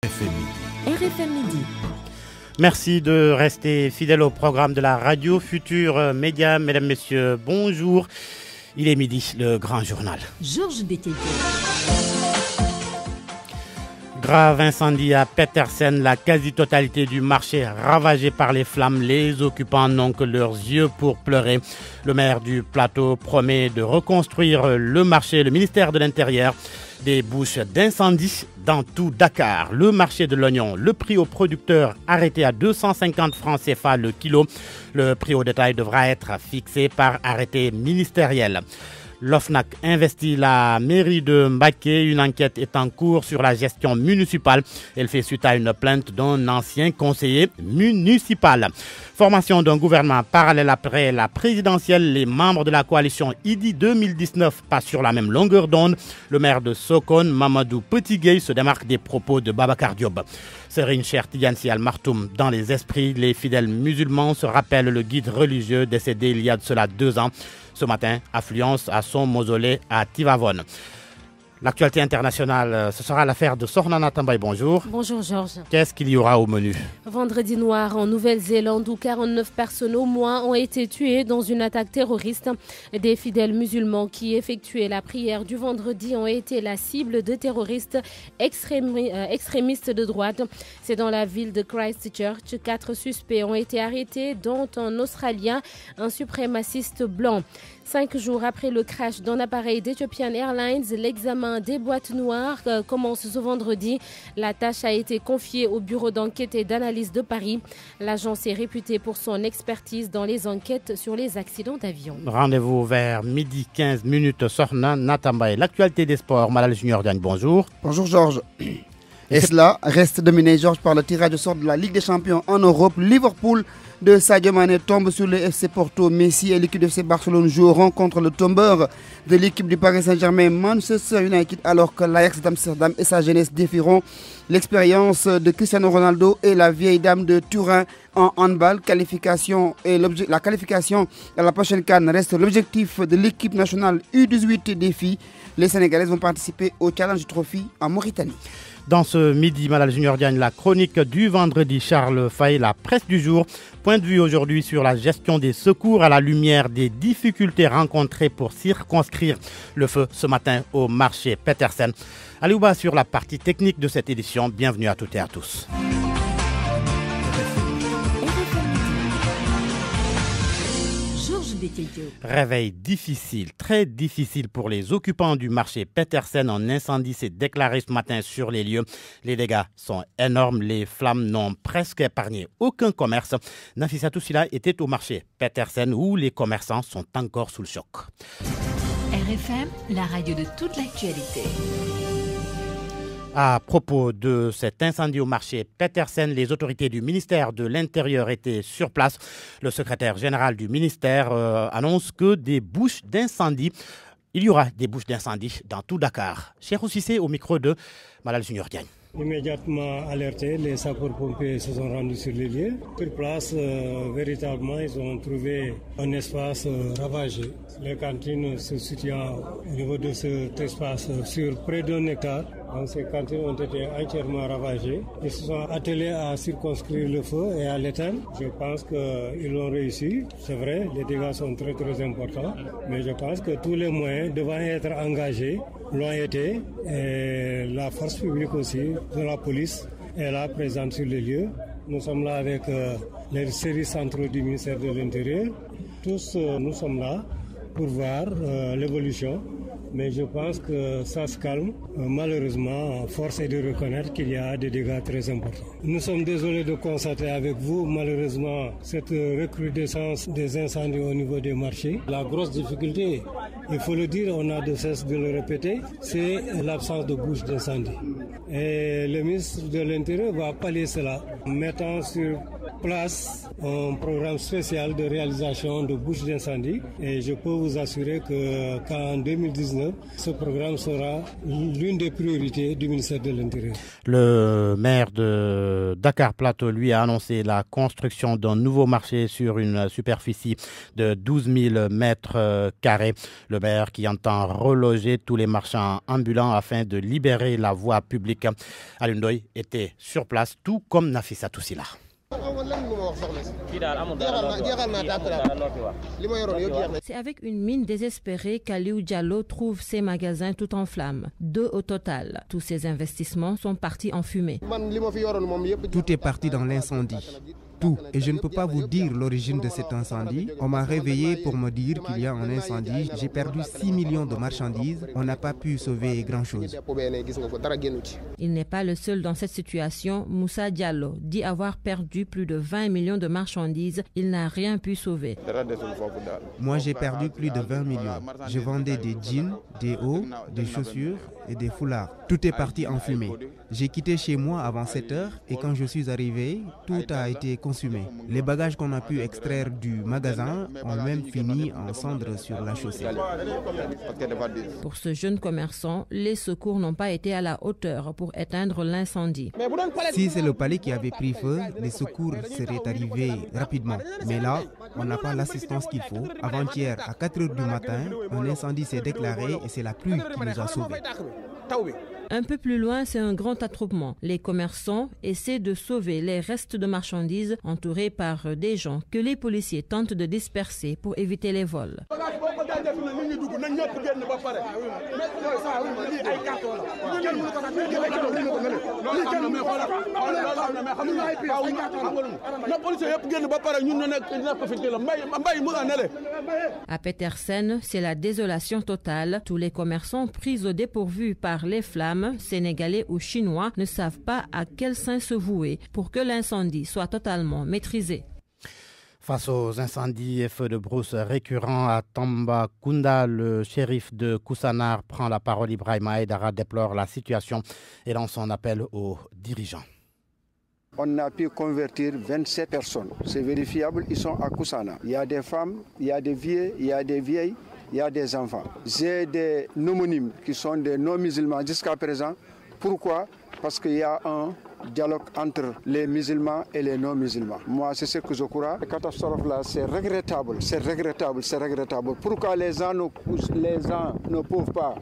RFM Midi. Merci de rester fidèle au programme de la radio Futur Média. Mesdames, Messieurs, bonjour. Il est midi, le grand journal. Georges Bétété. Grave incendie à Petersen, la quasi-totalité du marché ravagé par les flammes. Les occupants n'ont que leurs yeux pour pleurer. Le maire du plateau promet de reconstruire le marché. Le ministère de l'Intérieur, des bouches d'incendie dans tout Dakar. Le marché de l'oignon, le prix au producteur arrêté à 250 francs CFA le kilo. Le prix au détail devra être fixé par arrêté ministériel. L'OFNAC investit la mairie de Mbacké. Une enquête est en cours sur la gestion municipale. Elle fait suite à une plainte d'un ancien conseiller municipal. Formation d'un gouvernement parallèle après la présidentielle. Les membres de la coalition IDI 2019 passent sur la même longueur d'onde. Le maire de Sokone, Mamadou Petitgueye, se démarque des propos de Babacar Diop. Serigne Cheikh Tidiane Sy Al Maktoum. Dans les esprits, les fidèles musulmans se rappellent le guide religieux décédé il y a de cela 2 ans. Ce matin, affluence à son mausolée à Tivavone. L'actualité internationale, ce sera l'affaire de Sokhna Natambaye. Bonjour. Bonjour Georges. Qu'est-ce qu'il y aura au menu? Vendredi noir en Nouvelle-Zélande où 49 personnes au moins ont été tuées dans une attaque terroriste. Des fidèles musulmans qui effectuaient la prière du vendredi ont été la cible de terroristes extrémistes de droite. C'est dans la ville de Christchurch. 4 suspects ont été arrêtés, dont un Australien, un suprémaciste blanc. 5 jours après le crash d'un appareil d'Ethiopian Airlines, l'examen des boîtes noires commence ce vendredi. La tâche a été confiée au bureau d'enquête et d'analyse de Paris. L'agence est réputée pour son expertise dans les enquêtes sur les accidents d'avion. Rendez-vous vers midi 15 minutes. Sokhna Natambaye. L'actualité des sports. Malal Junior Diagne, bonjour. Bonjour Georges. Et cela reste dominé, Georges, par le tirage au sort de la Ligue des Champions en Europe. Liverpool de Sadio Mané tombe sur le FC Porto. Messi et l'équipe de FC Barcelone joueront contre le tombeur de l'équipe du Paris Saint-Germain, Manchester United, alors que l'Ajax d'Amsterdam et sa jeunesse défieront l'expérience de Cristiano Ronaldo et la vieille dame de Turin en handball. La qualification à la prochaine CAN reste l'objectif de l'équipe nationale U18 des filles. Les Sénégalaises vont participer au Challenge Trophy en Mauritanie. Dans ce midi, Malal Junior Diagne, la chronique du vendredi, Charles Faye, la presse du jour. Point de vue aujourd'hui sur la gestion des secours à la lumière des difficultés rencontrées pour circonscrire le feu ce matin au marché Petersen. Aliouba sur la partie technique de cette édition. Bienvenue à toutes et à tous. Réveil difficile, très difficile pour les occupants du marché Petersen. Un incendie s'est déclaré ce matin sur les lieux. Les dégâts sont énormes. Les flammes n'ont presque épargné aucun commerce. Nafissatou Sila était au marché Petersen où les commerçants sont encore sous le choc. RFM, la radio de toute l'actualité. À propos de cet incendie au marché Petersen, les autorités du ministère de l'Intérieur étaient sur place. Le secrétaire général du ministère annonce que il y aura des bouches d'incendie dans tout Dakar. Cheikh Cissé au micro de Malal Junior Diagne. Immédiatement alertés, les sapeurs-pompiers se sont rendus sur les lieux. Sur place, véritablement, ils ont trouvé un espace ravagé. Les cantines se situant au niveau de cet espace sur près d'1 hectare. Donc ces cantines ont été entièrement ravagées. Ils se sont attelés à circonscrire le feu et à l'éteindre. Je pense qu'ils l'ont réussi. C'est vrai, les dégâts sont très très importants. Mais je pense que tous les moyens devant être engagés l'ont été. Et la force publique aussi, de la police, est là présente sur les lieux. Nous sommes là avec les services centraux du ministère de l'Intérieur. Tous nous sommes là pour voir l'évolution. Mais je pense que ça se calme. Malheureusement, force est de reconnaître qu'il y a des dégâts très importants. Nous sommes désolés de constater avec vous, malheureusement, cette recrudescence des incendies au niveau des marchés. La grosse difficulté, il faut le dire, on a de cesse de le répéter, c'est l'absence de bouches d'incendie. Et le ministre de l'Intérieur va pallier cela, mettant sur place un programme spécial de réalisation de bouches d'incendie et je peux vous assurer qu'en 2019, ce programme sera l'une des priorités du ministère de l'Intérieur. Le maire de Dakar Plateau, lui, a annoncé la construction d'un nouveau marché sur une superficie de 12 000 mètres carrés. Le maire qui entend reloger tous les marchands ambulants afin de libérer la voie publique. Alioune Ndoye était sur place, tout comme Nafissa Toussila. C'est avec une mine désespérée qu'Aliou Diallo trouve ses magasins tout en flammes. 2 au total. Tous ces investissements sont partis en fumée. Tout est parti dans l'incendie. Tout. Et je ne peux pas vous dire l'origine de cet incendie. On m'a réveillé pour me dire qu'il y a un incendie. J'ai perdu 6 millions de marchandises. On n'a pas pu sauver grand-chose. Il n'est pas le seul dans cette situation. Moussa Diallo dit avoir perdu plus de 20 millions de marchandises. Il n'a rien pu sauver. Moi, j'ai perdu plus de 20 millions. Je vendais des jeans, des hauts, des chaussures et des foulards. Tout est parti en fumée. J'ai quitté chez moi avant 7 heures et quand je suis arrivé, tout a été consumé. Les bagages qu'on a pu extraire du magasin ont même fini en cendres sur la chaussée. Pour ce jeune commerçant, les secours n'ont pas été à la hauteur pour éteindre l'incendie. Si c'est le palais qui avait pris feu, les secours seraient arrivés rapidement. Mais là, on n'a pas l'assistance qu'il faut. Avant-hier, à 4 heures du matin, un incendie s'est déclaré et c'est la pluie qui nous a sauvés. Un peu plus loin, c'est un grand attroupement. Les commerçants essaient de sauver les restes de marchandises entourés par des gens que les policiers tentent de disperser pour éviter les vols. À Petersen, c'est la désolation totale. Tous les commerçants pris au dépourvu par les flammes, sénégalais ou chinois, ne savent pas à quel sein se vouer pour que l'incendie soit totalement maîtrisé. Face aux incendies et feux de brousse récurrents à Tambacounda, le shérif de Koussanar prend la parole. Ibrahima Aïdara déplore la situation et lance son appel aux dirigeants. On a pu convertir 27 personnes. C'est vérifiable, ils sont à Koussanar. Il y a des femmes, il y a des vieux, il y a des vieilles, il y a des enfants. J'ai des homonymes qui sont des non-musulmans jusqu'à présent. Pourquoi ? Parce qu'il y a un dialogue entre les musulmans et les non-musulmans. Moi, c'est ce que je crois. La catastrophe-là, c'est regrettable, c'est regrettable, c'est regrettable. Pourquoi les gens ne peuvent pas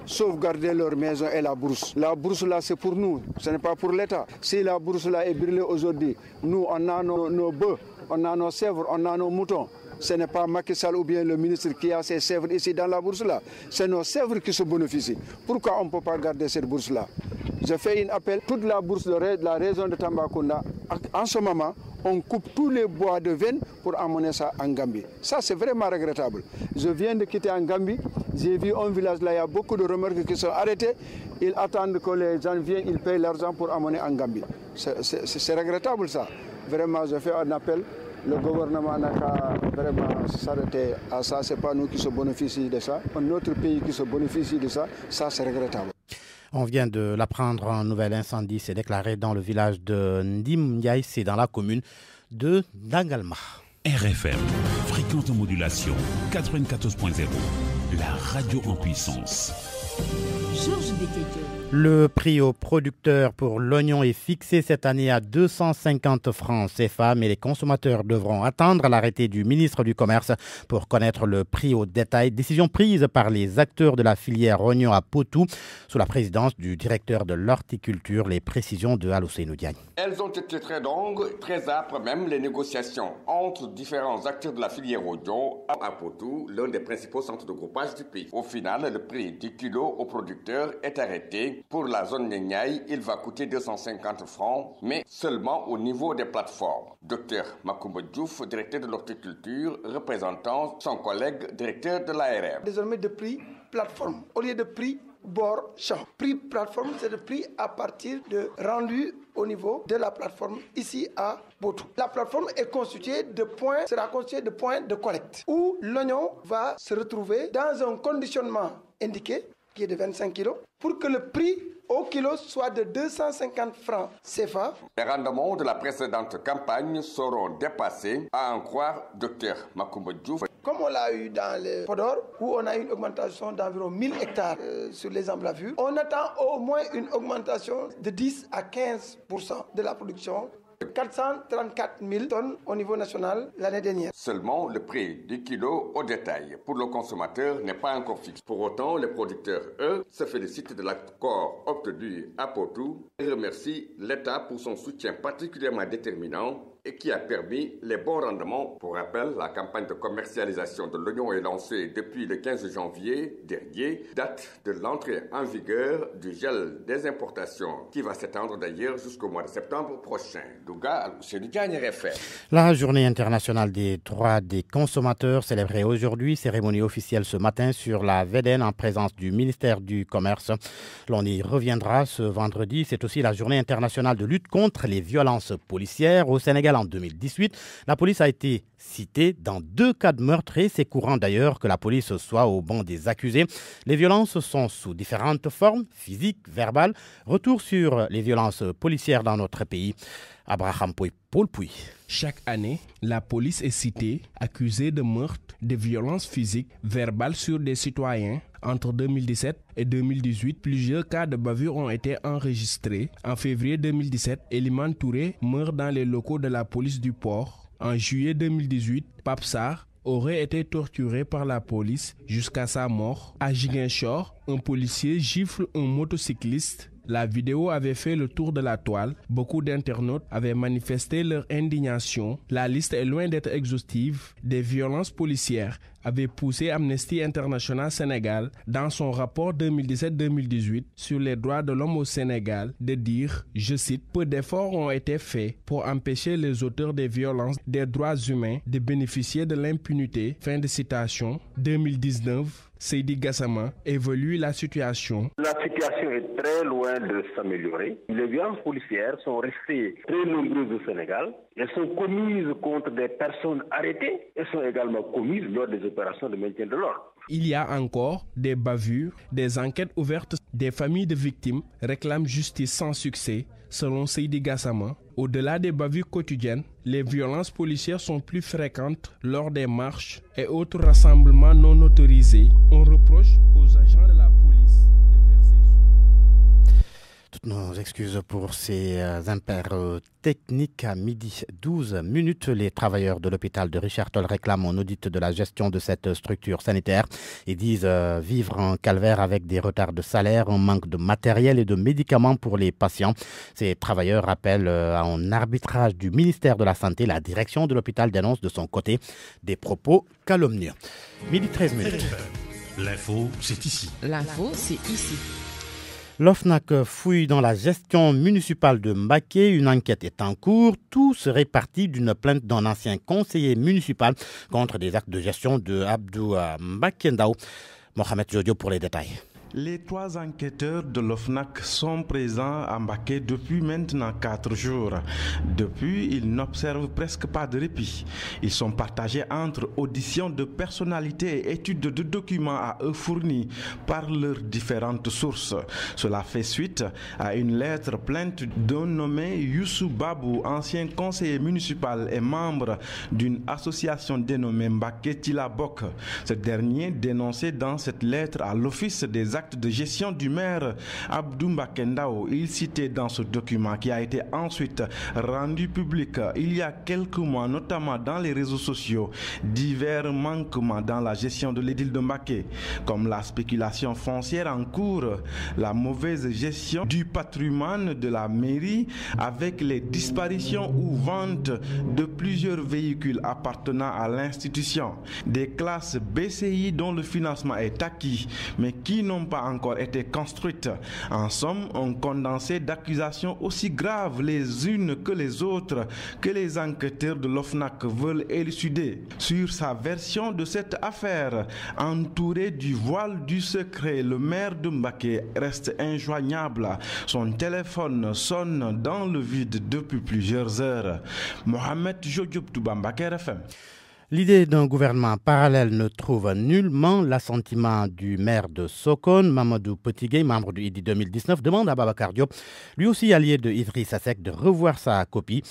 sauvegarder leur maison et la bourse? La bourse, là, c'est pour nous, ce n'est pas pour l'État. Si la bourse, là, est brûlée aujourd'hui, nous, on a nos bœufs, on a nos sèvres, on a nos moutons. Ce n'est pas Macky Sall ou bien le ministre qui a ces sèvres ici dans la bourse-là. C'est nos sèvres qui se bénéficient. Pourquoi on ne peut pas garder cette bourse-là? Je fais un appel. Toute la bourse de la région de Tambacounda, en ce moment, on coupe tous les bois de veine pour amener ça en Gambie. Ça, c'est vraiment regrettable. Je viens de quitter en Gambie. J'ai vu un village là, il y a beaucoup de remorques qui sont arrêtées. Ils attendent que les gens viennent, ils payent l'argent pour amener en Gambie. C'est regrettable ça. Vraiment, je fais un appel. Le gouvernement n'a qu'à vraiment s'arrêter à ça. Ce n'est pas nous qui se bénéficient de ça. Un autre pays qui se bénéficie de ça, ça c'est regrettable. On vient de l'apprendre, un nouvel incendie s'est déclaré dans le village de Ndimdiaï, c'est dans la commune de Dangalma. RFM, fréquence de modulation 94.0, la radio en puissance. Georges Bétédio. Le prix aux producteurs pour l'oignon est fixé cette année à 250 francs CFA, mais les consommateurs devront attendre l'arrêté du ministre du Commerce pour connaître le prix au détail. Décision prise par les acteurs de la filière oignon à Potou, sous la présidence du directeur de l'horticulture. Les précisions de Alocénou Diagne. Elles ont été très longues, très âpres même, les négociations entre différents acteurs de la filière oignon à Potou, l'un des principaux centres de groupage du pays. Au final, le prix du kilo aux producteurs est arrêté. Pour la zone Niaï, il va coûter 250 francs, mais seulement au niveau des plateformes. Dr Makoumba Diouf, directeur de l'horticulture, représentant son collègue directeur de l'ARM. Désormais de prix plateforme, au lieu de prix bord champ. Prix plateforme, c'est le prix à partir de rendu au niveau de la plateforme ici à Potou. La plateforme est constituée de points, sera constituée de points de collecte, où l'oignon va se retrouver dans un conditionnement indiqué, qui est de 25 kg, pour que le prix au kilo soit de 250 francs CFA. Les rendements de la précédente campagne seront dépassés, à en croire Dr Macoumba Diouf. Comme on l'a eu dans le Podor, où on a une augmentation d'environ 1000 hectares sur les emblavures, on attend au moins une augmentation de 10 à 15% de la production. 434 000 tonnes au niveau national l'année dernière. Seulement, le prix du kilo au détail pour le consommateur n'est pas encore fixe. Pour autant, les producteurs, eux, se félicitent de l'accord obtenu à Potou et remercient l'État pour son soutien particulièrement déterminant et qui a permis les bons rendements. Pour rappel, la campagne de commercialisation de l'oignon est lancée depuis le 15 janvier dernier, date de l'entrée en vigueur du gel des importations, qui va s'étendre d'ailleurs jusqu'au mois de septembre prochain. Douga, c'est du dernier effet. La journée internationale des droits des consommateurs célébrée aujourd'hui, cérémonie officielle ce matin sur la VDN en présence du ministère du Commerce. L'on y reviendra ce vendredi. C'est aussi la journée internationale de lutte contre les violences policières au Sénégal. En 2018, la police a été citée dans 2 cas de meurtre et c'est courant d'ailleurs que la police soit au banc des accusés. Les violences sont sous différentes formes, physiques, verbales. Retour sur les violences policières dans notre pays. Abraham Pouy, Paul Pouy. Chaque année, la police est citée, accusée de meurtre, de violences physiques, verbales sur des citoyens. Entre 2017 et 2018, plusieurs cas de bavure ont été enregistrés. En février 2017, Eliman Touré meurt dans les locaux de la police du port. En juillet 2018, Pape Sarr aurait été torturé par la police jusqu'à sa mort. À Ziguinchor, un policier gifle un motocycliste. La vidéo avait fait le tour de la toile. Beaucoup d'internautes avaient manifesté leur indignation. La liste est loin d'être exhaustive. Des violences policières avaient poussé Amnesty International Sénégal dans son rapport 2017-2018 sur les droits de l'homme au Sénégal de dire, je cite, « Peu d'efforts ont été faits pour empêcher les auteurs des violences des droits humains de bénéficier de l'impunité. » Fin de citation. 2019. Seydi Gassama évalue la situation. La situation est très loin de s'améliorer. Les violences policières sont restées très nombreuses au Sénégal. Elles sont commises contre des personnes arrêtées. Elles sont également commises lors des opérations de maintien de l'ordre. Il y a encore des bavures, des enquêtes ouvertes. Des familles de victimes réclament justice sans succès. Selon Seydi Gassama, au-delà des bavures quotidiennes, les violences policières sont plus fréquentes lors des marches et autres rassemblements non autorisés. On reproche aux agents de la police de verser toutes nos excuses pour ces impairs techniques. À midi 12 minutes, les travailleurs de l'hôpital de Richard Toll réclament un audit de la gestion de cette structure sanitaire et disent vivre en calvaire avec des retards de salaire, un manque de matériel et de médicaments pour les patients. Ces travailleurs appellent à un arbitrage du ministère de la Santé. La direction de l'hôpital dénonce de son côté des propos calomnieux. Midi 13 minutes. L'info, c'est ici. L'info, c'est ici. L'OFNAC fouille dans la gestion municipale de Mbacké. Une enquête est en cours. Tout serait parti d'une plainte d'un ancien conseiller municipal contre des actes de gestion de Abdou Mbacké Ndao. Mohamed Jodio pour les détails. Les 3 enquêteurs de l'OFNAC sont présents à Mbacké depuis maintenant 4 jours. Depuis, ils n'observent presque pas de répit. Ils sont partagés entre auditions de personnalités et études de documents à eux fournis par leurs différentes sources. Cela fait suite à une lettre plainte d'un nommé Youssou Babou, ancien conseiller municipal et membre d'une association dénommée Mbacké Tilabok. Ce dernier dénonçait dans cette lettre à l'office des actes de gestion du maire Abdou Mbacké Ndao. Il citait dans ce document qui a été ensuite rendu public il y a quelques mois, notamment dans les réseaux sociaux, divers manquements dans la gestion de l'édile de Mbacké, comme la spéculation foncière en cours, la mauvaise gestion du patrimoine de la mairie avec les disparitions ou ventes de plusieurs véhicules appartenant à l'institution, des classes BCI dont le financement est acquis mais qui n'ont pas encore été construites. En somme, un condensé d'accusations aussi graves les unes que les autres que les enquêteurs de l'OFNAC veulent élucider. Sur sa version de cette affaire, entouré du voile du secret, le maire de Mbacké reste injoignable. Son téléphone sonne dans le vide depuis plusieurs heures. Mohamed Jodiop Touba, Mbacké RFM. L'idée d'un gouvernement parallèle ne trouve nullement l'assentiment du maire de Sokone, Mamadou Petitgueye, membre du IDI 2019, demande à Babacar Diop, lui aussi allié de Idrissa Seck, de revoir sa copie.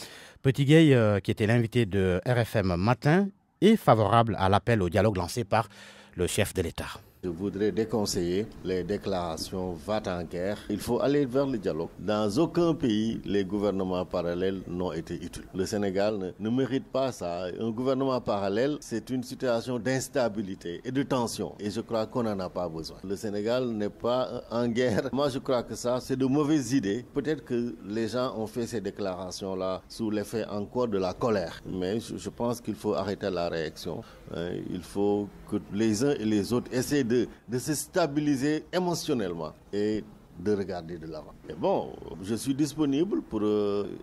Petitgueye, qui était l'invité de RFM Matin, est favorable à l'appel au dialogue lancé par le chef de l'État. Je voudrais déconseiller les déclarations va-t-en-guerre. Il faut aller vers le dialogue. Dans aucun pays, les gouvernements parallèles n'ont été utiles. Le Sénégal ne mérite pas ça. Un gouvernement parallèle, c'est une situation d'instabilité et de tension. Et je crois qu'on n'en a pas besoin. Le Sénégal n'est pas en guerre. Moi, je crois que ça, c'est de mauvaises idées. Peut-être que les gens ont fait ces déclarations-là sous l'effet encore de la colère. Mais je pense qu'il faut arrêter la réaction. Il faut que les uns et les autres essaient de se stabiliser émotionnellement et de regarder de l'avant. Et bon, je suis disponible pour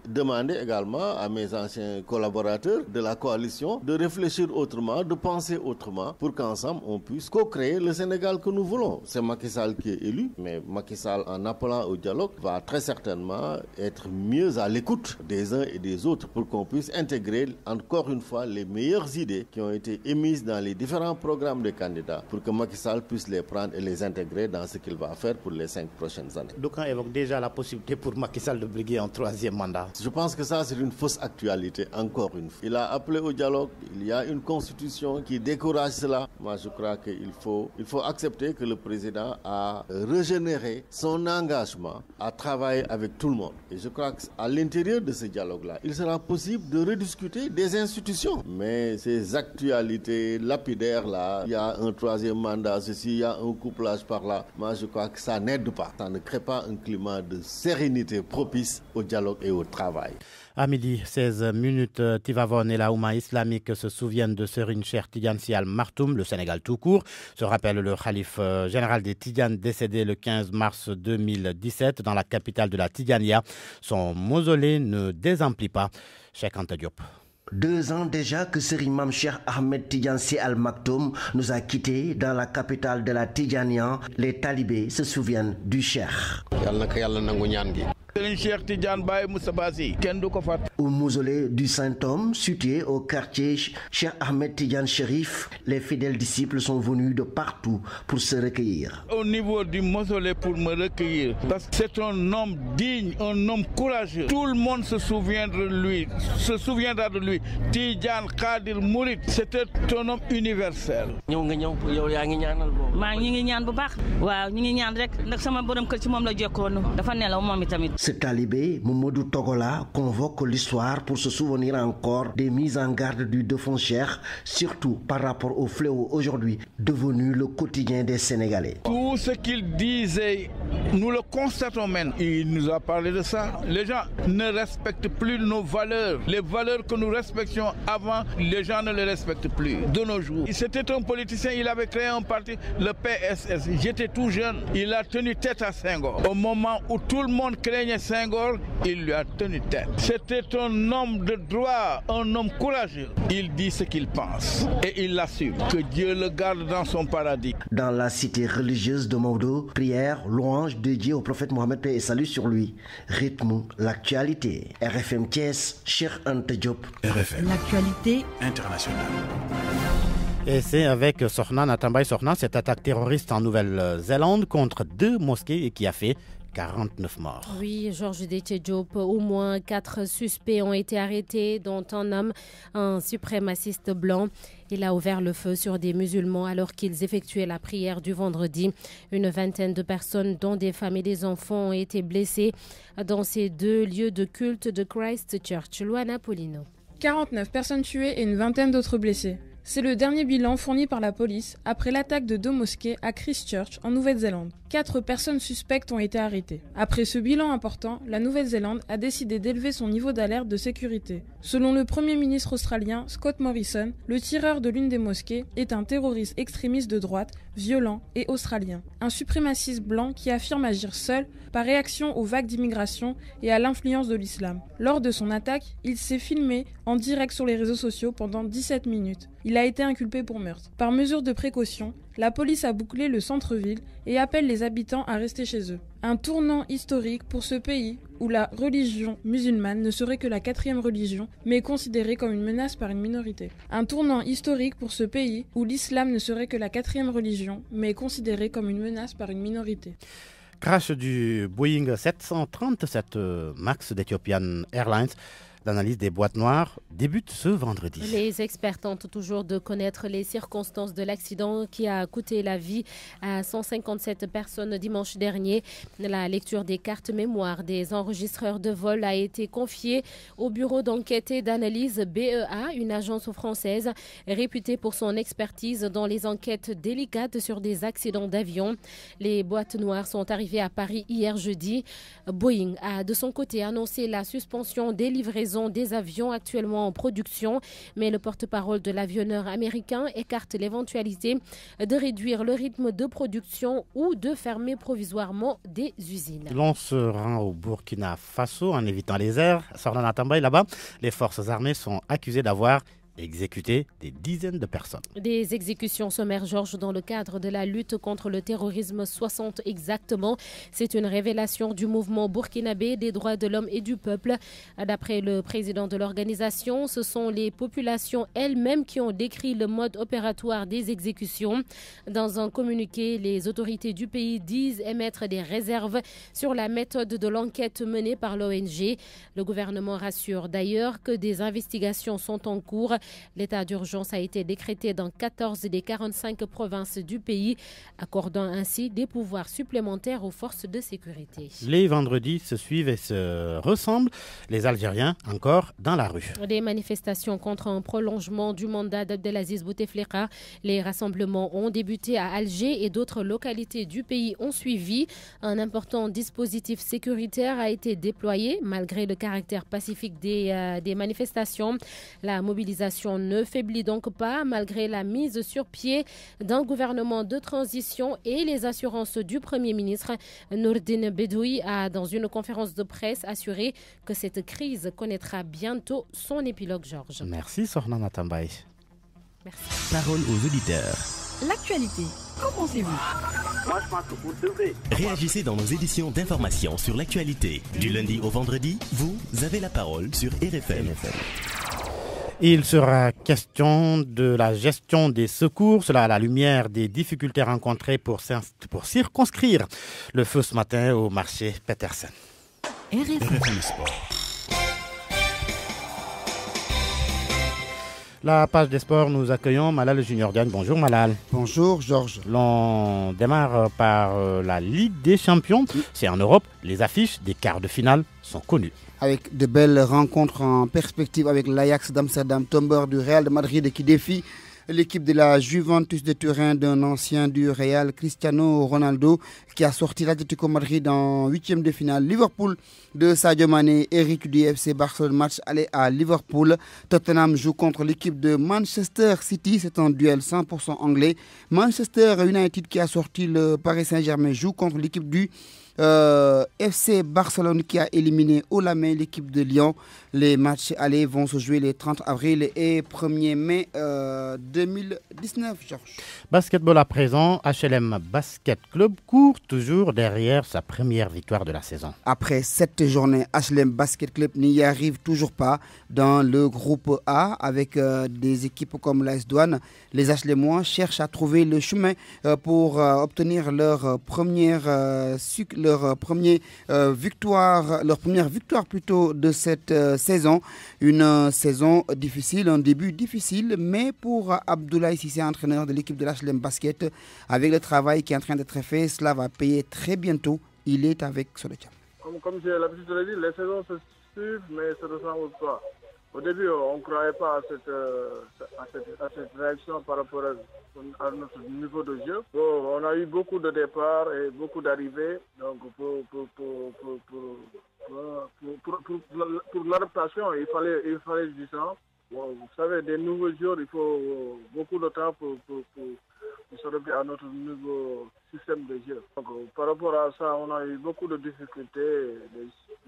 demander également à mes anciens collaborateurs de la coalition de réfléchir autrement, de penser autrement, pour qu'ensemble on puisse co-créer le Sénégal que nous voulons. C'est Macky Sall qui est élu, mais Macky Sall, en appelant au dialogue, va très certainement être mieux à l'écoute des uns et des autres pour qu'on puisse intégrer encore une fois les meilleures idées qui ont été émises dans les différents programmes de candidats pour que Macky Sall puisse les prendre et les intégrer dans ce qu'il va faire pour les 5 prochaines années. D'aucuns évoquent déjà la possibilité pour Macky Sall de briguer un 3e mandat. Je pense que ça, c'est une fausse actualité, encore une fois. Il a appelé au dialogue, il y a une constitution qui décourage cela. Moi, je crois qu'il faut accepter que le président a régénéré son engagement à travailler avec tout le monde. Et je crois qu'à l'intérieur de ce dialogue-là, il sera possible de rediscuter des institutions. Mais ces actualités lapidaires-là, il y a un 3e mandat, ceci, il y a un couplage par là. Moi, je crois que ça n'aide pas. Ça ne crée pas un climat de sérénité propice au dialogue et au travail. À midi 16 minutes, Tivavone et la Oumma islamique se souviennent de Serigne Cheikh Tidiane Sy Al Maktoum, le Sénégal tout court. Se rappelle le khalife général des Tidjanes décédé le 15 mars 2017 dans la capitale de la Tidjania. Son mausolée ne désemplit pas. Cheikh Anta Diop. 2 ans déjà que Serigne Mame Cheikh Ahmed Tidiane Sy Al Maktoum nous a quittés dans la capitale de la Tidjania. Les talibés se souviennent du Cheikh. Au mausolée du Saint-Homme, situé au quartier Cheikh Ahmed Tidiane Chérif, les fidèles disciples sont venus de partout pour se recueillir. Au niveau du mausolée pour me recueillir, parce que c'est un homme digne, un homme courageux. Tout le monde se souviendra de lui. Tidiane, Khadir, Mourid, c'était un homme universel. Ce talibé, Mamadou Togola, convoque l'histoire pour se souvenir encore des mises en garde du défunt Cheikh, surtout par rapport au fléau aujourd'hui devenu le quotidien des Sénégalais. Tout ce qu'il disait, nous le constatons maintenant. Il nous a parlé de ça. Les gens ne respectent plus nos valeurs. Les valeurs que nous respections avant, les gens ne les respectent plus de nos jours. C'était un politicien, il avait créé un parti, le PSS. J'étais tout jeune, il a tenu tête à Senghor. Au moment où tout le monde craignait Senghor, il lui a tenu tête. C'était un homme de droit, un homme courageux. Il dit ce qu'il pense et il l'assume. Que Dieu le garde dans son paradis. Dans la cité religieuse de Maodo, prière, louange dédiée au prophète Mohammed, paix et salut sur lui. Rythme l'actualité. RFM Thiès, Cheikh Anta Diop. RFM. L'actualité internationale. Et c'est avec Sorna Natambay Sorna, cette attaque terroriste en Nouvelle-Zélande contre 2 mosquées qui a fait 49 morts. Oui, Georges Diop, au moins 4 suspects ont été arrêtés, dont un homme, un suprémaciste blanc. Il a ouvert le feu sur des musulmans alors qu'ils effectuaient la prière du vendredi. Une vingtaine de personnes, dont des femmes et des enfants, ont été blessées dans ces 2 lieux de culte de Christchurch. Luana Polino. 49 personnes tuées et une vingtaine d'autres blessées. C'est le dernier bilan fourni par la police après l'attaque de 2 mosquées à Christchurch, en Nouvelle-Zélande. 4 personnes suspectes ont été arrêtées. Après ce bilan important, la Nouvelle-Zélande a décidé d'élever son niveau d'alerte de sécurité. Selon le Premier ministre australien Scott Morrison, le tireur de l'une des mosquées est un terroriste extrémiste de droite, violent et australien. Un suprémaciste blanc qui affirme agir seul par réaction aux vagues d'immigration et à l'influence de l'islam. Lors de son attaque, il s'est filmé en direct sur les réseaux sociaux pendant 17 minutes. Il a été inculpé pour meurtre. Par mesure de précaution, la police a bouclé le centre-ville et appelle les habitants à rester chez eux. Un tournant historique pour ce pays où la religion musulmane ne serait que la 4e religion, mais considérée comme une menace par une minorité. Un tournant historique pour ce pays où l'islam ne serait que la 4e religion, mais considérée comme une menace par une minorité. Crash du Boeing 737 MAX d'Ethiopian Airlines. L'analyse des boîtes noires débute ce vendredi. Les experts tentent toujours de connaître les circonstances de l'accident qui a coûté la vie à 157 personnes dimanche dernier. La lecture des cartes mémoire des enregistreurs de vol a été confiée au bureau d'enquête et d'analyse BEA, une agence française réputée pour son expertise dans les enquêtes délicates sur des accidents d'avion. Les boîtes noires sont arrivées à Paris hier jeudi. Boeing a de son côté annoncé la suspension des livraisons des avions actuellement en production, mais le porte-parole de l'avionneur américain écarte l'éventualité de réduire le rythme de production ou de fermer provisoirement des usines. L'on se rend au Burkina Faso en évitant les airs. Sornana Tambaye, là-bas, les forces armées sont accusées d'avoir exécuter des dizaines de personnes. Des exécutions sommaires, Georges, dans le cadre de la lutte contre le terrorisme, 60 exactement. C'est une révélation du mouvement burkinabé des droits de l'homme et du peuple. D'après le président de l'organisation, ce sont les populations elles-mêmes qui ont décrit le mode opératoire des exécutions. Dans un communiqué, les autorités du pays disent émettre des réserves sur la méthode de l'enquête menée par l'ONG. Le gouvernement rassure d'ailleurs que des investigations sont en cours. L'état d'urgence a été décrété dans 14 des 45 provinces du pays, accordant ainsi des pouvoirs supplémentaires aux forces de sécurité. Les vendredis se suivent et se ressemblent. Les Algériens encore dans la rue. Des manifestations contre un prolongement du mandat d'Abdelaziz Bouteflika. Les rassemblements ont débuté à Alger et d'autres localités du pays ont suivi. Un important dispositif sécuritaire a été déployé malgré le caractère pacifique des manifestations. La mobilisation ne faiblit donc pas malgré la mise sur pied d'un gouvernement de transition et les assurances du Premier ministre. Nourdine Bedoui a, dans une conférence de presse, assuré que cette crise connaîtra bientôt son épilogue, Georges. Merci, Sornana Tambaye. Merci. Parole aux auditeurs. L'actualité, qu'en pensez-vous? Moi, je pense que vous devez. Réagissez dans nos éditions d'information sur l'actualité. Du lundi au vendredi, vous avez la parole sur RFM. Il sera question de la gestion des secours, cela à la lumière des difficultés rencontrées pour circonscrire le feu ce matin au marché Petersen. RFM Sport. La page des sports, nous accueillons Malal Junior Diagne. Bonjour Malal. Bonjour Georges. L'on démarre par la Ligue des Champions. C'est en Europe. Les affiches des quarts de finale sont connues. Avec de belles rencontres en perspective avec l'Ajax d'Amsterdam, tombeur du Real de Madrid qui défie l'équipe de la Juventus de Turin d'un ancien du Real, Cristiano Ronaldo, qui a sorti l'Atlético Madrid en 8e de finale. Liverpool de Sadio Mané, Eric du FC Barcelone, match aller à Liverpool. Tottenham joue contre l'équipe de Manchester City, c'est un duel 100% anglais. Manchester United qui a sorti le Paris Saint-Germain joue contre l'équipe du FC Barcelone qui a éliminé haut la main l'équipe de Lyon. Les matchs allés vont se jouer les 30 avril et 1er mai 2019, Georges. Basketball à présent, HLM Basket Club court toujours derrière sa première victoire de la saison. Après 7 journées, HLM Basket Club n'y arrive toujours pas dans le groupe A avec des équipes comme l'AS Douanes. Les HLMois cherchent à trouver le chemin pour obtenir leur première victoire plutôt de cette saison. Une saison difficile, un début difficile, mais pour Abdoulaye Cissé, entraîneur de l'équipe de l'HLM Basket, avec le travail qui est en train d'être fait, cela va payer très bientôt. Il est avec Soletiam. Comme j'ai l'habitude de le dire, les saisons se suivent, mais se ressemblent pas. Au début, on ne croyait pas à cette réaction par rapport à notre niveau de jeu. Bon, on a eu beaucoup de départs et beaucoup d'arrivées. Donc, pour l'adaptation, il fallait du temps. Bon, vous savez, des nouveaux joueurs, il faut beaucoup de temps pour s'adapter à notre nouveau système de jeu. Donc, par rapport à ça, on a eu beaucoup de difficultés.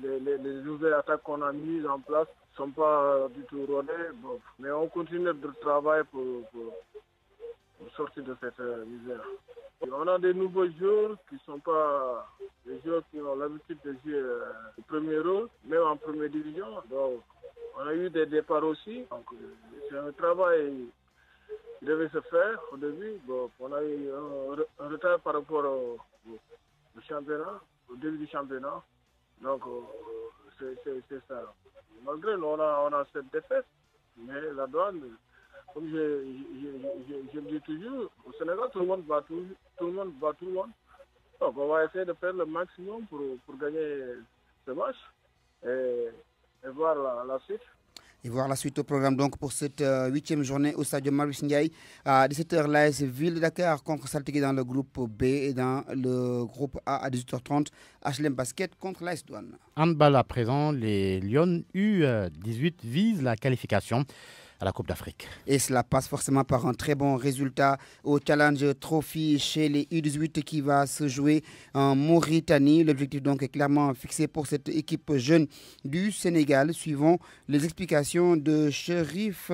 Les nouvelles attaques qu'on a mises en place ne sont pas du tout rodées. Bon, mais on continue de travailler pour sortir de cette misère. Et on a des nouveaux joueurs qui ne sont pas des joueurs qui ont l'habitude de jouer au premier rôle, même en première division. Donc, on a eu des départs aussi. Donc, c'est un travail qui devait se faire au début. Bon, on a eu un retard par rapport au championnat, au début du championnat. Donc, c'est ça. Malgré nous, on a cette défaite, mais la douane, comme je le dis toujours, au Sénégal, tout le monde bat tout le monde. Donc, on va essayer de faire le maximum pour gagner ce match et voir la suite. Et voir la suite au programme donc pour cette 8e journée au stade Marius Ndiaye. À 17h, l'AS Ville de Dakar contre Saltigué dans le groupe B et dans le groupe A à 18h30, HLM Basket contre l'AS Douane. Handball à présent, les Lions U18 visent la qualification à la Coupe d'Afrique. Et cela passe forcément par un très bon résultat au Challenge Trophy chez les U18 qui va se jouer en Mauritanie. L'objectif donc est clairement fixé pour cette équipe jeune du Sénégal. Suivant les explications de Chérif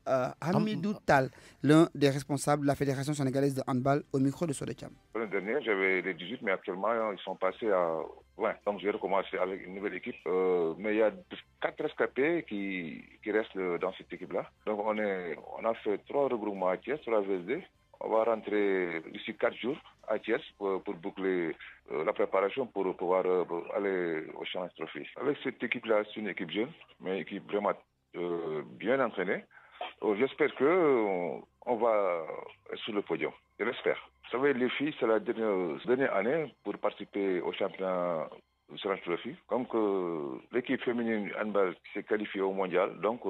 Hamidou Tal, l'un des responsables de la Fédération sénégalaise de handball, au micro de Sodecham. L'année dernière, j'avais les 18, mais actuellement, ils sont passés à 20. Donc, je vais recommencer avec une nouvelle équipe. Mais il y a 4 rescapés qui restent dans cette équipe-là. Donc, on a fait 3 regroupements à Thiès, 3 VSD. On va rentrer d'ici 4 jours à Thiès pour boucler la préparation pour pouvoir aller au Challenge Trophy. Avec cette équipe-là, c'est une équipe jeune, mais une équipe vraiment bien entraînée. J'espère qu'on va être sur le podium. Je l'espère. Vous savez, les filles, c'est la dernière année pour participer au championnat du Challenge Trophy. Comme que l'équipe féminine handball s'est qualifiée au mondial, donc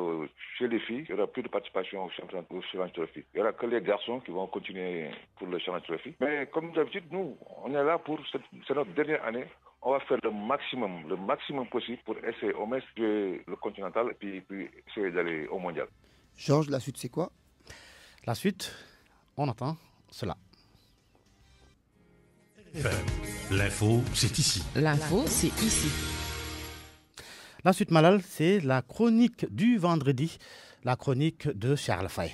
chez les filles, il n'y aura plus de participation au championnat du Challenge Trophy. Il n'y aura que les garçons qui vont continuer pour le Challenge Trophy. Mais comme d'habitude, nous, on est là pour c'est notre dernière année. On va faire le maximum possible pour essayer au moins de jouer le continental et puis essayer d'aller au mondial. Georges, la suite, c'est quoi? La suite, on attend cela. L'info, c'est ici. L'info, c'est ici. La suite, Malal, c'est la chronique du vendredi, la chronique de Charles Faye.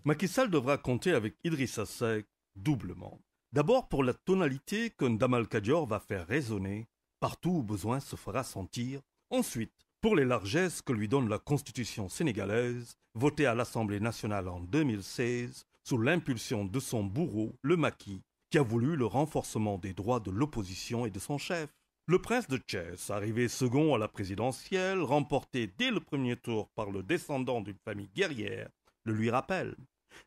Macky Sall devra compter avec Idrissa Seck doublement. D'abord pour la tonalité que Ndamal Kadior va faire résonner partout où besoin se fera sentir. Ensuite, pour les largesses que lui donne la Constitution sénégalaise, votée à l'Assemblée nationale en 2016, sous l'impulsion de son bourreau, le Macky, qui a voulu le renforcement des droits de l'opposition et de son chef. Le prince de Thiès, arrivé second à la présidentielle, remporté dès le premier tour par le descendant d'une famille guerrière, le lui rappelle,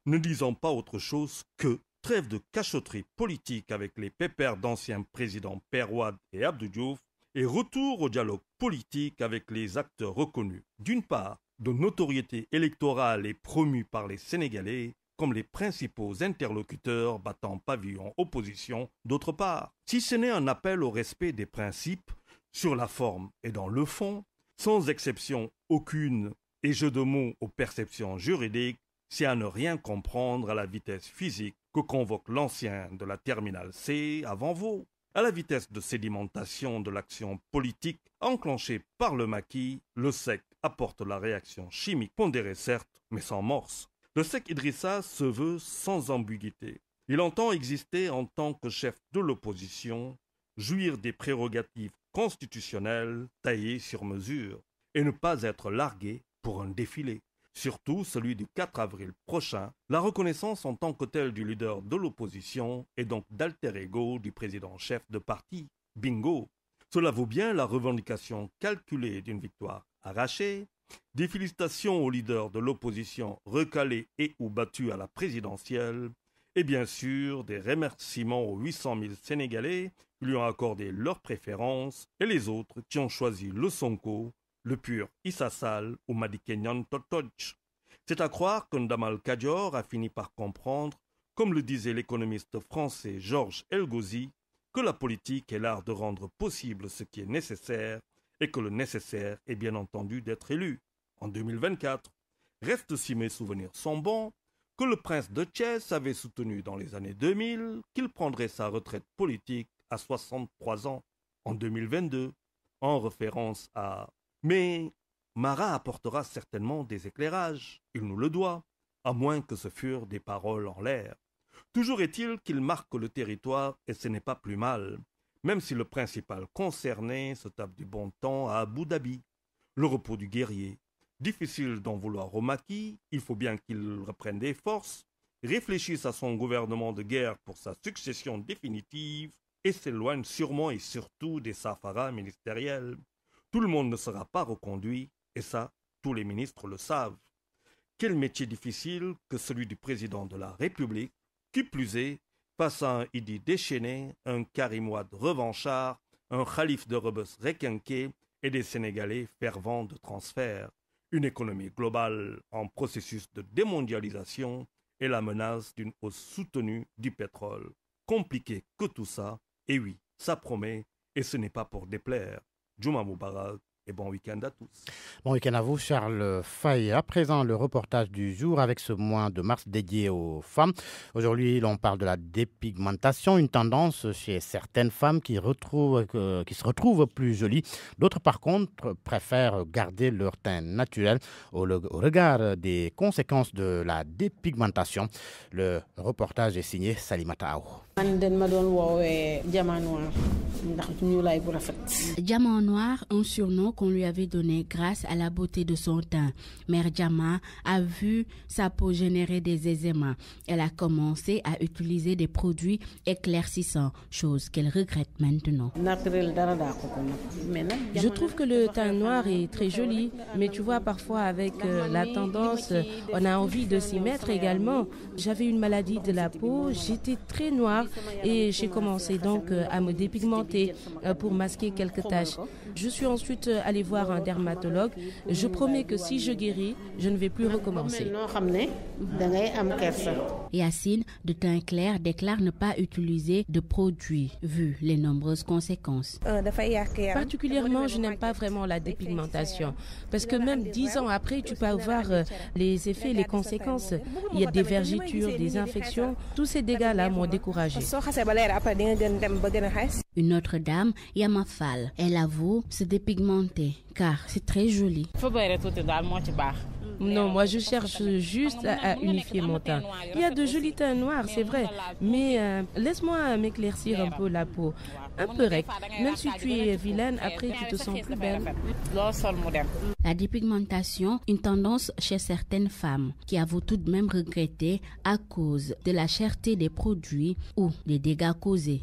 ne disant pas autre chose que trêve de cachotterie politique avec les pépères d'anciens présidents Père Wade et Abdou Diouf, et retour au dialogue politique avec les acteurs reconnus, d'une part, de notoriété électorale et promue par les Sénégalais comme les principaux interlocuteurs battant pavillon opposition, d'autre part. Si ce n'est un appel au respect des principes, sur la forme et dans le fond, sans exception aucune et jeu de mots aux perceptions juridiques, c'est à ne rien comprendre à la vitesse physique que convoque l'ancien de la terminale C avant Vaud. À la vitesse de sédimentation de l'action politique enclenchée par le Macky, le SEC apporte la réaction chimique pondérée certes, mais sans morse. Le SEC Idrissa se veut sans ambiguïté. Il entend exister en tant que chef de l'opposition, jouir des prérogatives constitutionnelles taillées sur mesure, et ne pas être largué pour un défilé. Surtout celui du 4 avril prochain, la reconnaissance en tant que telle du leader de l'opposition et donc d'alter ego du président-chef de parti. Bingo! Cela vaut bien la revendication calculée d'une victoire arrachée, des félicitations au leader de l'opposition recalé et ou battu à la présidentielle, et bien sûr des remerciements aux 800 000 Sénégalais qui lui ont accordé leur préférence et les autres qui ont choisi le Sonko, le pur Issa Sall ou Madikenyan Totoj. C'est à croire que Ndamal Kadior a fini par comprendre, comme le disait l'économiste français Georges Elgozi, que la politique est l'art de rendre possible ce qui est nécessaire et que le nécessaire est bien entendu d'être élu. En 2024, reste si mes souvenirs sont bons, que le prince de Thiès avait soutenu dans les années 2000 qu'il prendrait sa retraite politique à 63 ans en 2022, en référence à « Mais Marat apportera certainement des éclairages, il nous le doit, à moins que ce furent des paroles en l'air. » Toujours est-il qu'il marque le territoire et ce n'est pas plus mal, même si le principal concerné se tape du bon temps à Abu Dhabi. Le repos du guerrier. Difficile d'en vouloir au maquis, il faut bien qu'il reprenne des forces, réfléchisse à son gouvernement de guerre pour sa succession définitive et s'éloigne sûrement et surtout des safaras ministériels. Tout le monde ne sera pas reconduit, et ça, tous les ministres le savent. Quel métier difficile que celui du président de la République, qui plus est, face à un Idi déchaîné, un Karim Wade revanchard, un Khalif de Rebus requinqué et des Sénégalais fervents de transfert. Une économie globale en processus de démondialisation et la menace d'une hausse soutenue du pétrole. Compliqué que tout ça, et oui, ça promet, et ce n'est pas pour déplaire. Juma Moubarak et bon week-end à tous. Bon week-end à vous, Charles Faye. À présent, le reportage du jour avec ce mois de mars dédié aux femmes. Aujourd'hui, l'on parle de la dépigmentation, une tendance chez certaines femmes qui se retrouvent plus jolies. D'autres, par contre, préfèrent garder leur teint naturel au regard des conséquences de la dépigmentation. Le reportage est signé Salimata Aou. Diamant noir, un surnom qu'on lui avait donné grâce à la beauté de son teint. Mère Diamant a vu sa peau générer des eczémas. Elle a commencé à utiliser des produits éclaircissants, chose qu'elle regrette maintenant. Je trouve que le teint noir est très joli, mais tu vois, parfois avec la tendance, on a envie de s'y mettre également. J'avais une maladie de la peau, j'étais très noire et j'ai commencé donc à me dépigmenter pour masquer quelques taches. Je suis ensuite allée voir un dermatologue. Je promets que si je guéris, je ne vais plus recommencer. Yacine, de teint clair, déclare ne pas utiliser de produits, vu les nombreuses conséquences. Particulièrement, je n'aime pas vraiment la dépigmentation, parce que même 10 ans après, tu peux avoir les effets, les conséquences. Il y a des vergetures, des infections. Tous ces dégâts-là m'ont découragée. Une autre dame, Yamafal, elle avoue se dépigmenter car c'est très joli. Non, moi je cherche juste à unifier mon teint. Il y a de jolis teints noirs, c'est vrai, mais laisse-moi m'éclaircir un peu la peau. Un peu rec. Même si tu es vilaine, après tu te sens plus belle. La dépigmentation, une tendance chez certaines femmes qui avouent tout de même regretter à cause de la cherté des produits ou des dégâts causés.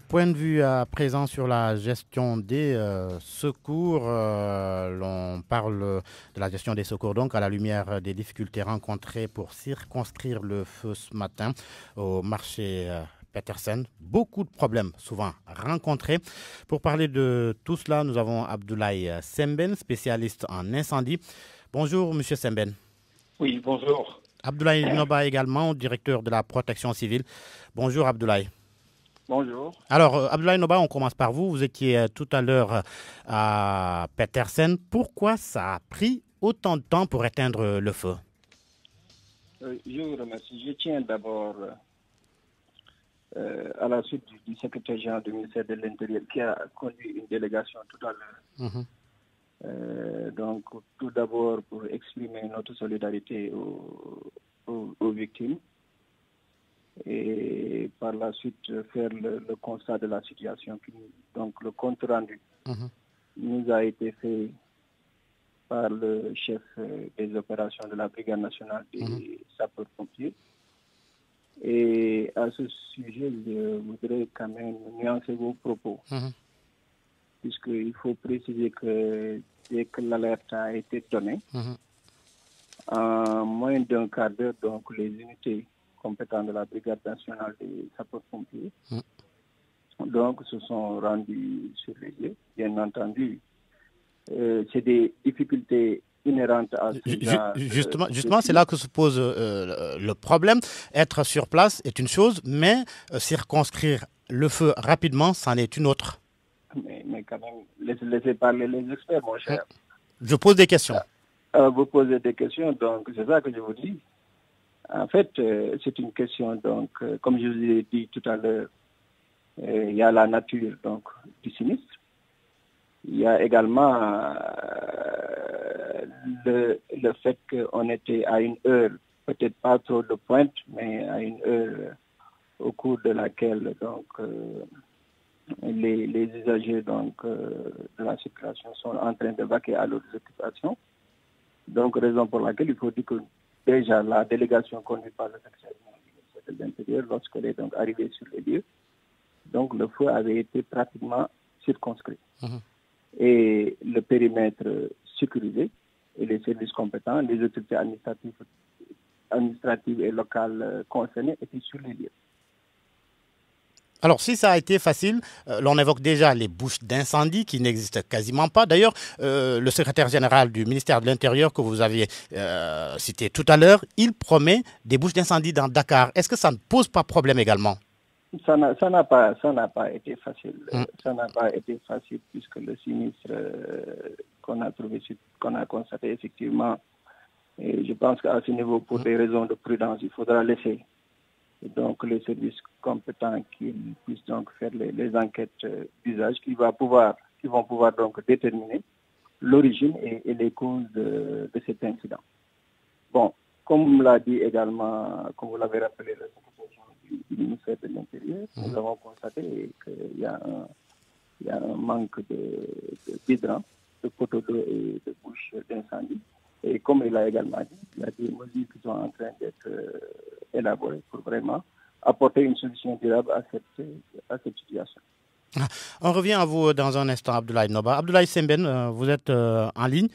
Point de vue à présent sur la gestion des secours. L'on parle de la gestion des secours donc à la lumière des difficultés rencontrées pour circonscrire le feu ce matin au marché Petersen. Beaucoup de problèmes souvent rencontrés. Pour parler de tout cela, nous avons Abdoulaye Semben, spécialiste en incendie. Bonjour Monsieur Semben. Oui, bonjour. Abdoulaye Noba également, directeur de la protection civile. Bonjour Abdoulaye. Bonjour. Alors, Abdoulaye Noba, on commence par vous. Vous étiez tout à l'heure à Petersen. Pourquoi ça a pris autant de temps pour éteindre le feu? Je vous remercie. Je tiens d'abord à la suite du secrétaire général du ministère de l'Intérieur qui a conduit une délégation tout à l'heure. Donc, tout d'abord pour exprimer notre solidarité aux victimes. Et par la suite faire le constat de la situation. Donc le compte rendu nous a été fait par le chef des opérations de la Brigade nationale des sapeurs-pompiers. Et à ce sujet, je voudrais quand même nuancer vos propos, puisqu'il faut préciser que dès que l'alerte a été donnée, en moins d'un quart d'heure, donc les unités compétents de la Brigade nationale des sapeurs-pompiers donc se sont rendus sur les lieux. Bien entendu, c'est des difficultés inhérentes à Justement, c'est là que se pose le problème. Être sur place est une chose, mais circonscrire le feu rapidement, c'en est une autre. Mais quand même, laissez parler les experts, mon cher. Je pose des questions. Vous posez des questions, donc c'est ça que je vous dis. En fait, c'est une question, donc, comme je vous ai dit tout à l'heure, il y a la nature donc, du sinistre. Il y a également le fait qu'on était à une heure, peut-être pas trop de pointe, mais à une heure au cours de laquelle donc, les usagers donc, de la circulation sont en train de vaquer à leurs occupations. Donc, raison pour laquelle il faut dire que déjà la délégation conduite par le secrétaire de l'Intérieur, lorsqu'elle est donc arrivée sur les lieux, donc le feu avait été pratiquement circonscrit. Et le périmètre sécurisé et les services compétents, les autorités administratives et locales concernées étaient sur les lieux. Alors, si ça a été facile, l'on évoque déjà les bouches d'incendie qui n'existent quasiment pas. D'ailleurs, le secrétaire général du ministère de l'Intérieur que vous aviez cité tout à l'heure, il promet des bouches d'incendie dans Dakar. Est-ce que ça ne pose pas problème également? Ça n'a pas été facile. Ça n'a pas été facile puisque le sinistre qu'on a trouvé, qu'on a constaté effectivement, et je pense qu'à ce niveau, pour des raisons de prudence, il faudra laisser donc les services compétents qui puissent donc faire les enquêtes d'usage qui vont pouvoir donc déterminer l'origine et les causes de cet incident. Bon, comme l'a dit également, comme vous l'avez rappelé, le du ministère de l'Intérieur, nous avons constaté qu'il y a un manque d'hydrants, de poteaux d'eau et de bouches d'incendie. Et comme il a également dit, il y a des mesures qui sont en train d'être élaborées pour vraiment apporter une solution durable à cette situation. On revient à vous dans un instant, Abdoulaye Noba. Abdoulaye Semben, vous êtes en ligne.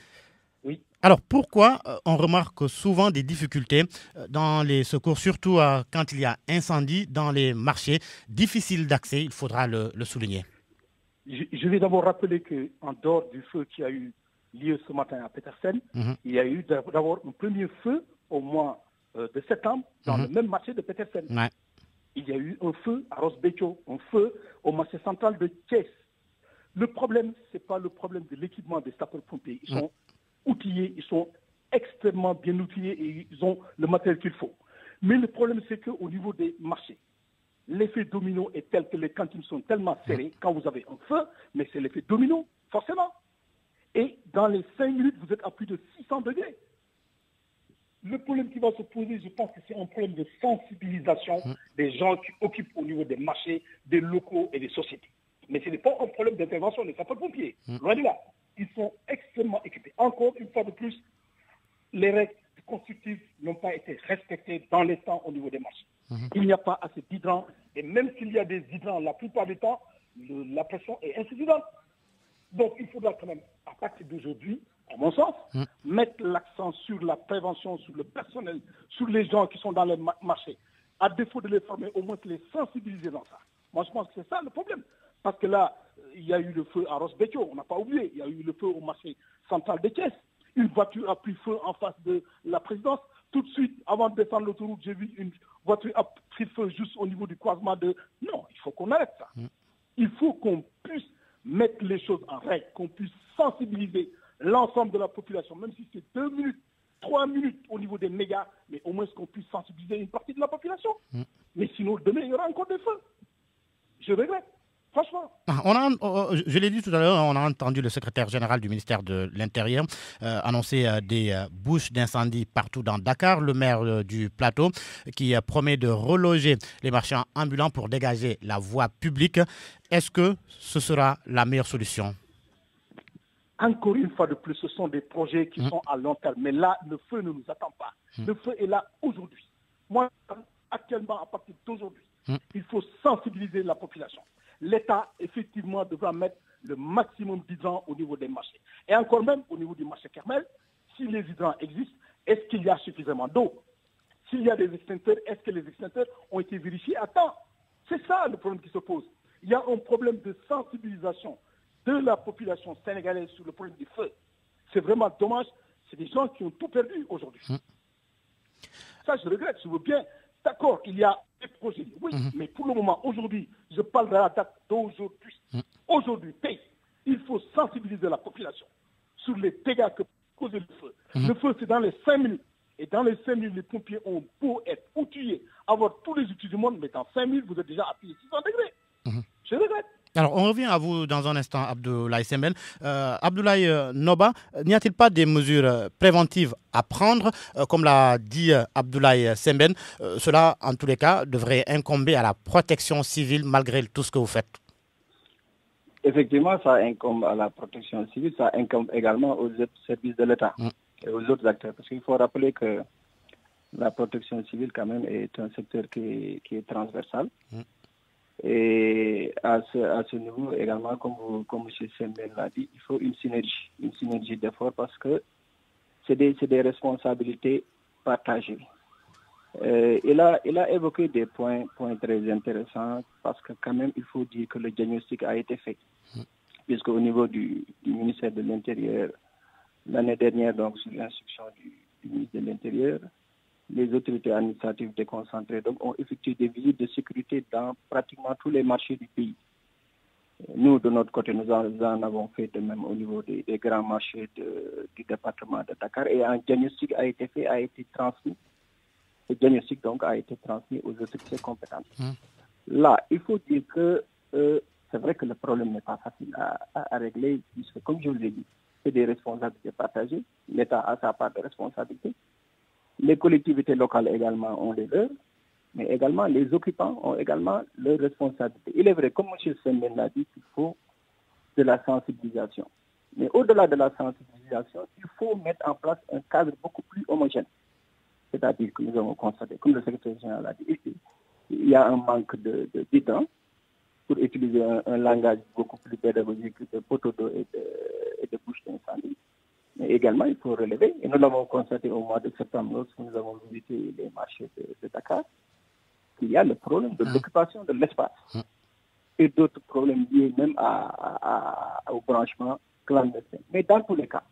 Oui. Alors, pourquoi on remarque souvent des difficultés dans les secours, surtout quand il y a incendie dans les marchés, difficiles d'accès, il faudra le souligner. Je vais d'abord rappeler qu'en dehors du feu qui a eu lieu ce matin à Petersen, il y a eu d'abord un premier feu au mois de septembre dans le même marché de Petersen. Ouais. Il y a eu un feu à Rosbecchio, un feu au marché central de Thiès. Le problème, ce n'est pas le problème de l'équipement des sapeurs-pompiers. Ils sont outillés, ils sont extrêmement bien outillés et ils ont le matériel qu'il faut. Mais le problème, c'est qu'au niveau des marchés, l'effet domino est tel que les cantines sont tellement serrées. Quand vous avez un feu, mais c'est l'effet domino, forcément. Et dans les 5 minutes, vous êtes à plus de 600 degrés. Le problème qui va se poser, je pense que c'est un problème de sensibilisation des gens qui occupent au niveau des marchés, des locaux et des sociétés. Mais ce n'est pas un problème d'intervention des sapeurs-pompiers. Loin de là. Ils sont extrêmement équipés. Encore une fois de plus, les règles constructives n'ont pas été respectées dans les temps au niveau des marchés. Il n'y a pas assez d'hydrants. Et même s'il y a des hydrants, la plupart du temps, la pression est insuffisante. Donc il faudra quand même, à partir d'aujourd'hui, à mon sens, mettre l'accent sur la prévention, sur le personnel, sur les gens qui sont dans les marchés. À défaut de les former, au moins les sensibiliser dans ça. Moi, je pense que c'est ça le problème. Parce que là, il y a eu le feu à Rosbecchio, on n'a pas oublié. Il y a eu le feu au marché central de Thiès. Une voiture a pris feu en face de la présidence. Tout de suite, avant de descendre l'autoroute, j'ai vu une voiture a pris feu juste au niveau du croisement de... Non, il faut qu'on arrête ça. Il faut qu'on puisse mettre les choses en règle, qu'on puisse sensibiliser l'ensemble de la population, même si c'est 2 minutes, 3 minutes au niveau des mégas, mais au moins qu'on puisse sensibiliser une partie de la population. Mais sinon, demain, il y aura encore des feux. Je regrette. Franchement. Je l'ai dit tout à l'heure, on a entendu le secrétaire général du ministère de l'Intérieur annoncer des bouches d'incendie partout dans Dakar, le maire du plateau qui promet de reloger les marchands ambulants pour dégager la voie publique. Est-ce que ce sera la meilleure solution? Encore une fois de plus, ce sont des projets qui sont à long terme. Mais là, le feu ne nous attend pas. Le feu est là aujourd'hui. Moi, actuellement, à partir d'aujourd'hui, il faut sensibiliser la population. L'État, effectivement, devra mettre le maximum d'hydrants au niveau des marchés. Et encore même, au niveau du marché Kermel, si les hydrants existent, est-ce qu'il y a suffisamment d'eau? S'il y a des extincteurs, est-ce que les extincteurs ont été vérifiés à temps? C'est ça le problème qui se pose. Il y a un problème de sensibilisation de la population sénégalaise sur le problème du feu. C'est vraiment dommage. C'est des gens qui ont tout perdu aujourd'hui. Ça, je regrette. Je veux bien... D'accord, il y a des projets, oui, mais pour le moment, aujourd'hui, je parle de la date d'aujourd'hui. Aujourd'hui, il faut sensibiliser la population sur les dégâts que cause le feu. Le feu, c'est dans les 5 minutes. Et dans les 5 minutes, les pompiers ont beau être outillés, avoir tous les outils du monde, mais dans 5 minutes, vous êtes déjà à plus de 600 degrés. Je regrette. Alors, on revient à vous dans un instant, Abdoulaye Sembène. Abdoulaye Noba, n'y a-t-il pas des mesures préventives à prendre, comme l'a dit Abdoulaye Sembène? Cela, en tous les cas, devrait incomber à la protection civile malgré tout ce que vous faites. Effectivement, ça incombe à la protection civile, ça incombe également aux autres services de l'État et aux autres acteurs. Parce qu'il faut rappeler que la protection civile, quand même, est un secteur qui est transversal. Et à ce niveau également, comme M. Sembène l'a dit, il faut une synergie d'efforts parce que c'est des responsabilités partagées. Il a évoqué des points très intéressants parce que quand même il faut dire que le diagnostic a été fait. Puisque au niveau du ministère de l'Intérieur, l'année dernière, donc sur l'instruction du ministre de l'Intérieur, les autorités administratives déconcentrées ont effectué des visites de sécurité dans pratiquement tous les marchés du pays. Nous, de notre côté, nous en avons fait de même au niveau des grands marchés du département de Dakar et un diagnostic a été fait, a été transmis. Le diagnostic donc a été transmis aux autorités compétentes. Là, il faut dire que c'est vrai que le problème n'est pas facile à régler, puisque comme je vous l'ai dit, c'est des responsabilités partagées. L'État a sa part de responsabilité. Les collectivités locales également ont les leurs, mais également les occupants ont également leurs responsabilités. Il est vrai, comme M. Sembène l'a dit, qu'il faut de la sensibilisation. Mais au-delà de la sensibilisation, il faut mettre en place un cadre beaucoup plus homogène. C'est-à-dire que nous avons constaté, comme le secrétaire général a dit, il y a un manque d'idées pour utiliser un langage beaucoup plus pédagogique de poteaux d'eau et de bouches d'incendie. Mais également, il faut relever, et nous l'avons constaté au mois de septembre lorsque nous avons visité les marchés de Dakar, qu'il y a le problème de l'occupation de l'espace et d'autres problèmes liés même au branchement clandestin. Mais dans tous les cas,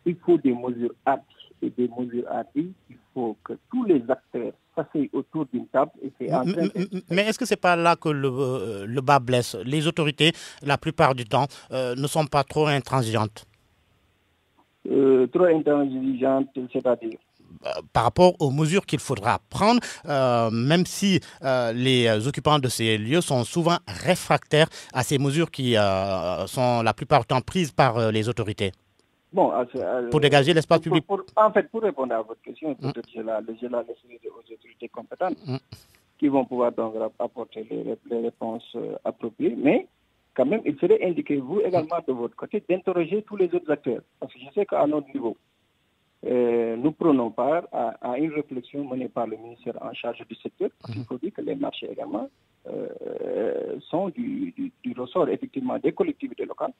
il faut des mesures hardies. Et des mesures hardies, il faut que tous les acteurs s'asseyent autour d'une table et c'est en train Mais est-ce que ce n'est pas là que le bas blesse? Les autorités, la plupart du temps, ne sont pas trop intransigeantes. Trop intransigeantes, c'est-à-dire par rapport aux mesures qu'il faudra prendre, même si les occupants de ces lieux sont souvent réfractaires à ces mesures qui sont la plupart du temps prises par les autorités. Bon, pour dégager l'espace public. En fait, pour répondre à votre question, peut-être je la laisserai aux autorités compétentes qui vont pouvoir donc apporter les réponses appropriées. Mais quand même, il serait indiqué, vous également de votre côté, d'interroger tous les autres acteurs. Parce que je sais qu'à notre niveau, nous prenons part à une réflexion menée par le ministère en charge du secteur. Parce qu'il faut dire que les marchés également sont du ressort effectivement des collectivités locales.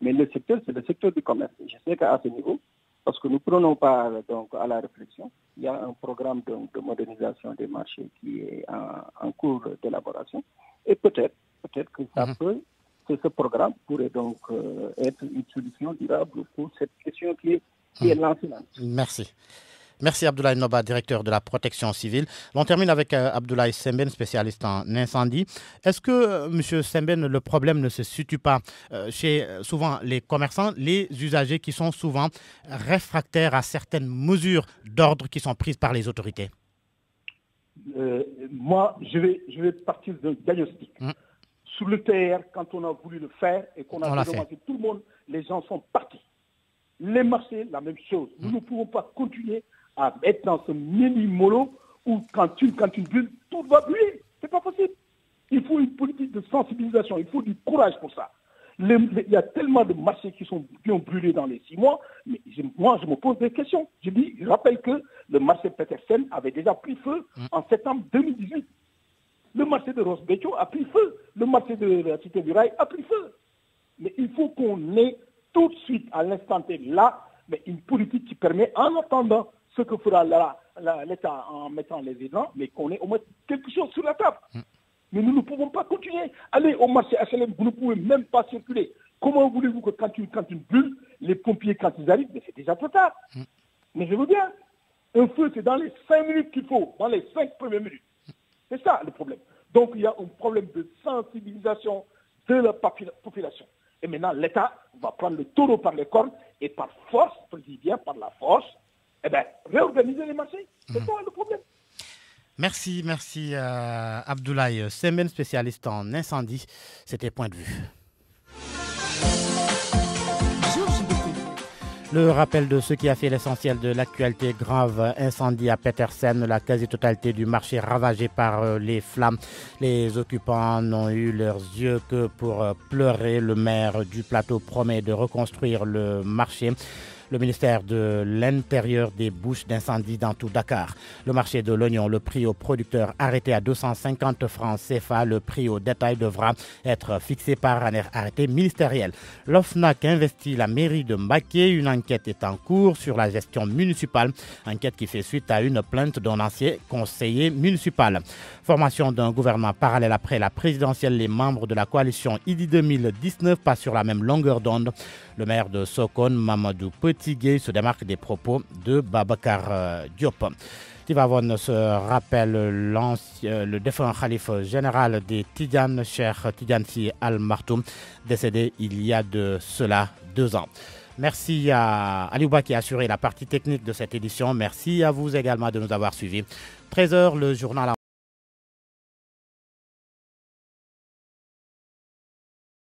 Mais le secteur, c'est le secteur du commerce. Je sais qu'à ce niveau, parce que nous prenons part donc à la réflexion, il y a un programme de modernisation des marchés qui est en cours d'élaboration. Et peut-être que ce programme pourrait donc être une solution durable pour cette question qui est lancinante. Merci. Merci Abdoulaye Noba, directeur de la protection civile. On termine avec Abdoulaye Sembène, spécialiste en incendie. Est-ce que, M. Sembène, le problème ne se situe pas chez souvent les commerçants, les usagers qui sont souvent réfractaires à certaines mesures d'ordre qui sont prises par les autorités? Moi, je vais partir d'un diagnostic. Sur le terrain, quand on a voulu le faire et qu'on a demandé tout le monde, les gens sont partis. Les marchés, la même chose. Nous ne pouvons pas continuer à être dans ce mini-mollo où quand une bulle, tout va brûler. C'est pas possible. Il faut une politique de sensibilisation. Il faut du courage pour ça. Il y a tellement de marchés qui ont brûlé dans les 6 mois. Mais moi, je me pose des questions. Je rappelle que le marché Petersen avait déjà pris feu en septembre 2018. Le marché de Rosbeccio a pris feu. Le marché de la Cité du Rail a pris feu. Mais il faut qu'on ait tout de suite, à l'instant T, là, mais une politique qui permet, en attendant ce que fera l'État en mettant les aidants, mais qu'on ait au moins quelque chose sur la table. Mais nous ne pouvons pas continuer. Allez au marché HLM, vous ne pouvez même pas circuler. Comment voulez-vous que quand une bulle, les pompiers, quand ils arrivent, mais c'est déjà trop tard. Mais je veux bien. Un feu, c'est dans les 5 minutes qu'il faut, dans les 5 premières minutes. C'est ça le problème. Donc il y a un problème de sensibilisation de la population. Et maintenant, l'État va prendre le taureau par les cornes et par force, je dis bien par la force, réorganiser les marchés. C'est ça le problème. Merci Abdoulaye Sembène, spécialiste en incendie. C'était Point de vue. Le rappel de ce qui a fait l'essentiel de l'actualité: grave incendie à Petersen, la quasi-totalité du marché ravagé par les flammes. Les occupants n'ont eu leurs yeux que pour pleurer. Le maire du plateau promet de reconstruire le marché. Le ministère de l'Intérieur débouche d'incendie dans tout Dakar. Le marché de l'oignon, le prix au producteur arrêté à 250 francs CFA. Le prix au détail devra être fixé par un arrêté ministériel. L'OFNAC investit la mairie de Mbacké. Une enquête est en cours sur la gestion municipale. Enquête qui fait suite à une plainte d'un ancien conseiller municipal. Formation d'un gouvernement parallèle après la présidentielle. Les membres de la coalition IDI 2019 passent sur la même longueur d'onde. Le maire de Sokone, Mamadou Petitgué, se démarque des propos de Babacar Diop. Tivavone se rappelle le défunt khalife général des Tidjanes, Cheikh Tidjane Sy Al Maktoum, décédé il y a de cela 2 ans. Merci à Aliouba qui a assuré la partie technique de cette édition. Merci à vous également de nous avoir suivis. 13h, le journal